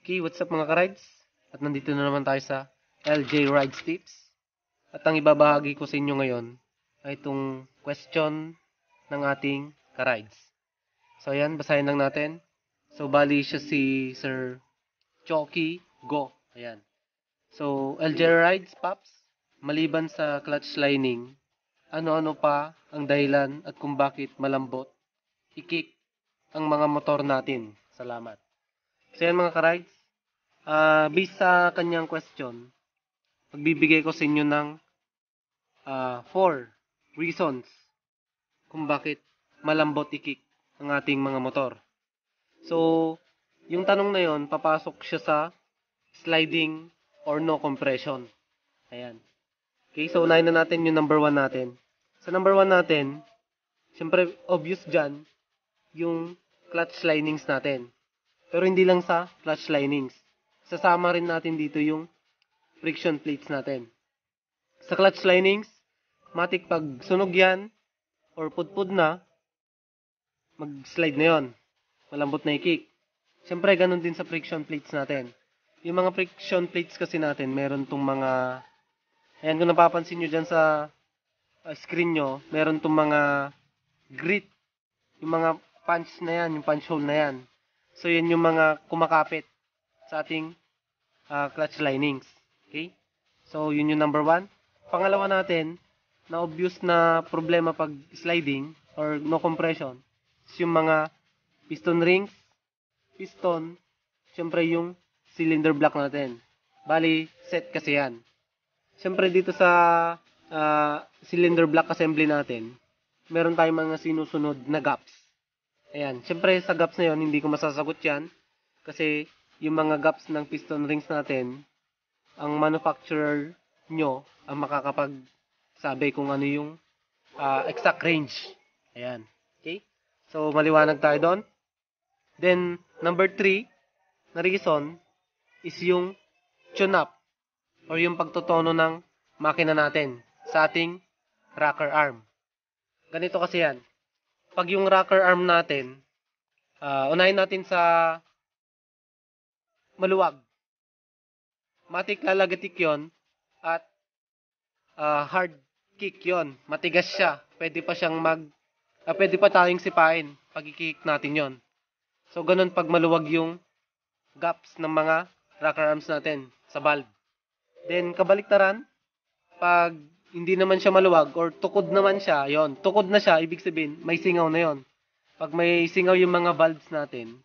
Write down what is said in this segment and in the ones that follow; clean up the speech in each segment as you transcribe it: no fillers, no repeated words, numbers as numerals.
Okay, what's up mga ka-rides? At nandito na naman tayo sa LJ Rides Tips. At ang ibabahagi ko sa inyo ngayon ay itong question ng ating ka-rides. So ayan, basahin lang natin. So bali siya si Sir Choki Go. Ayan. So LJ Rides, Paps, maliban sa clutch lining, ano-ano pa ang dahilan at kung bakit malambot i-kick ang mga motor natin? Salamat. So yan mga ka-rides, based sa kanyang question, magbibigay ko sa inyo ng 4 reasons kung bakit malambot i-kick ang ating mga motor. So, yung tanong na yon, papasok siya sa sliding or no compression. Ayan. Okay, so unahin na natin yung number 1 natin. Sa number 1 natin, syempre obvious dyan, yung clutch linings natin. Pero hindi lang sa clutch linings. Sasama rin natin dito yung friction plates natin. Sa clutch linings, matik pag sunog yan or pudpud na, mag-slide na yon. Malambot na i-kick. Siyempre, ganun din sa friction plates natin. Yung mga friction plates kasi natin, meron tong mga, ayan kung napapansin nyo dyan sa screen nyo, meron tong mga grit. Yung mga punch na yan, yung punch hole na yan. So, yan yung mga kumakapit sa ating clutch linings. Okay? So, yun yung number 1. Pangalawa natin, na obvious na problema pag sliding or no compression is yung mga piston rings, piston, syempre yung cylinder block natin. Bali, set kasi yan. Syempre dito sa cylinder block assembly natin, meron tayong mga sinusunod na gaps. Ayan, syempre sa gaps na yon hindi ko masasagot yan kasi yung mga gaps ng piston rings natin, ang manufacturer nyo ang makakapagsabi kung ano yung exact range. Ayan. Okay? So, maliwanag tayo doon. Then, number 3 na reason is yung tune-up or yung pagtotono ng makina natin sa ating rocker arm. Ganito kasi yan. Pag yung rocker arm natin, unahin natin sa maluwag. Matik lalagatik yon at hard kick yon. Matigas siya. Pwede pa tayong sipain pag i-kick natin yon. So, ganun pag maluwag yung gaps ng mga rocker arms natin sa valve. Then, kabaliktaran, pag hindi naman siya maluwag or tukod naman siya, yon, tukod na siya, ibig sabihin, may singaw na yon. Pag may singaw yung mga valves natin,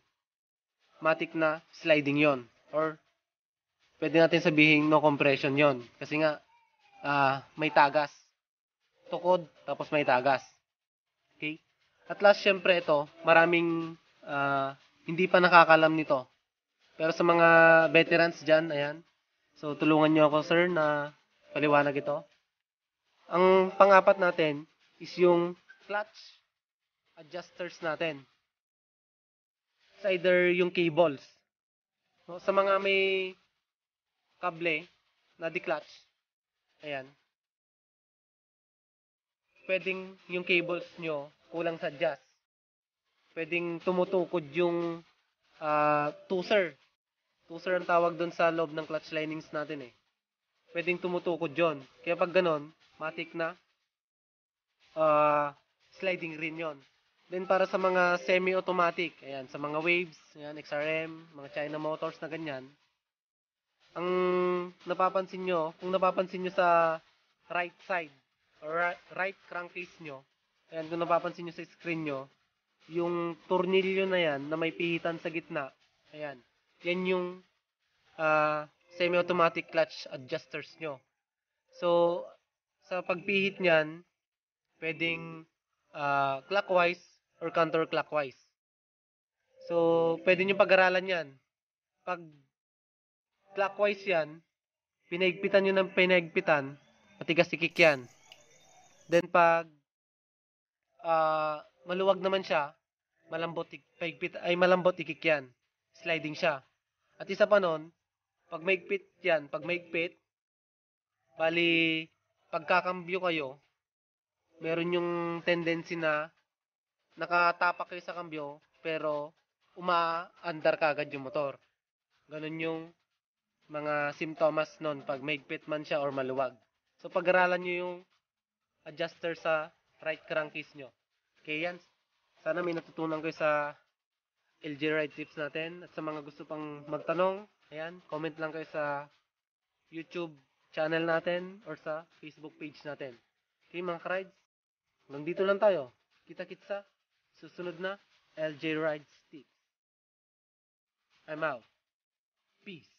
matik na sliding yon. Or, pwede natin sabihin no compression yon. Kasi nga, may tagas. Tukod, tapos may tagas. Okay? At last, syempre ito, maraming hindi pa nakakalam nito. Pero sa mga veterans dyan, ayan, so tulungan nyo ako sir na paliwanag ito. Ang pang-apat natin is yung clutch adjusters natin. It's either yung cables. So, sa mga may kable na di-clutch, ayan, pwedeng yung cables nyo kulang sa adjust. Pwedeng tumutukod yung tuser. Tuser ang tawag doon sa loob ng clutch linings natin eh. Pwedeng tumutukod yon. Kaya pag ganon, matik na sliding rin yon. Then para sa mga semi-automatic, ayan, sa mga waves, ayan, XRM, mga China Motors na ganyan, ang napapansin nyo, kung napapansin nyo sa right side, or right crankcase nyo, ayan, kung napapansin nyo sa screen nyo, yung tornilyo na yan, na may pihitan sa gitna, ayan, yan yung semi-automatic clutch adjusters nyo. So, sa pagpihit niyan, pwedeng clockwise or counterclockwise. So, pwede nyo pag-aralan yan. Pag clockwise yan, pinaigpitan nyo ng pinaigpitan, matigas ikik yan. Then, pag maluwag naman siya, malambot ikik yan. Sliding siya. At isa pa nun, pag maigpit yan, bali, pagkakambyo kayo, meron yung tendency na nakatapak kayo sa kambyo, pero umaandar ka agad yung motor. Ganun yung mga simptomas nun pag maigpit man siya or maluwag. So, pag-aralan nyo yung adjuster sa right crankcase nyo. Okay, yan. Sana may natutunan kayo sa LG Ride Tips natin. At sa mga gusto pang magtanong, ayan, comment lang kayo sa YouTube channel natin or sa Facebook page natin. Okay, mga ka-rides, hanggang dito lang tayo. Kita-kits sa susunod na LJ Rides Tips. I'm out. Peace.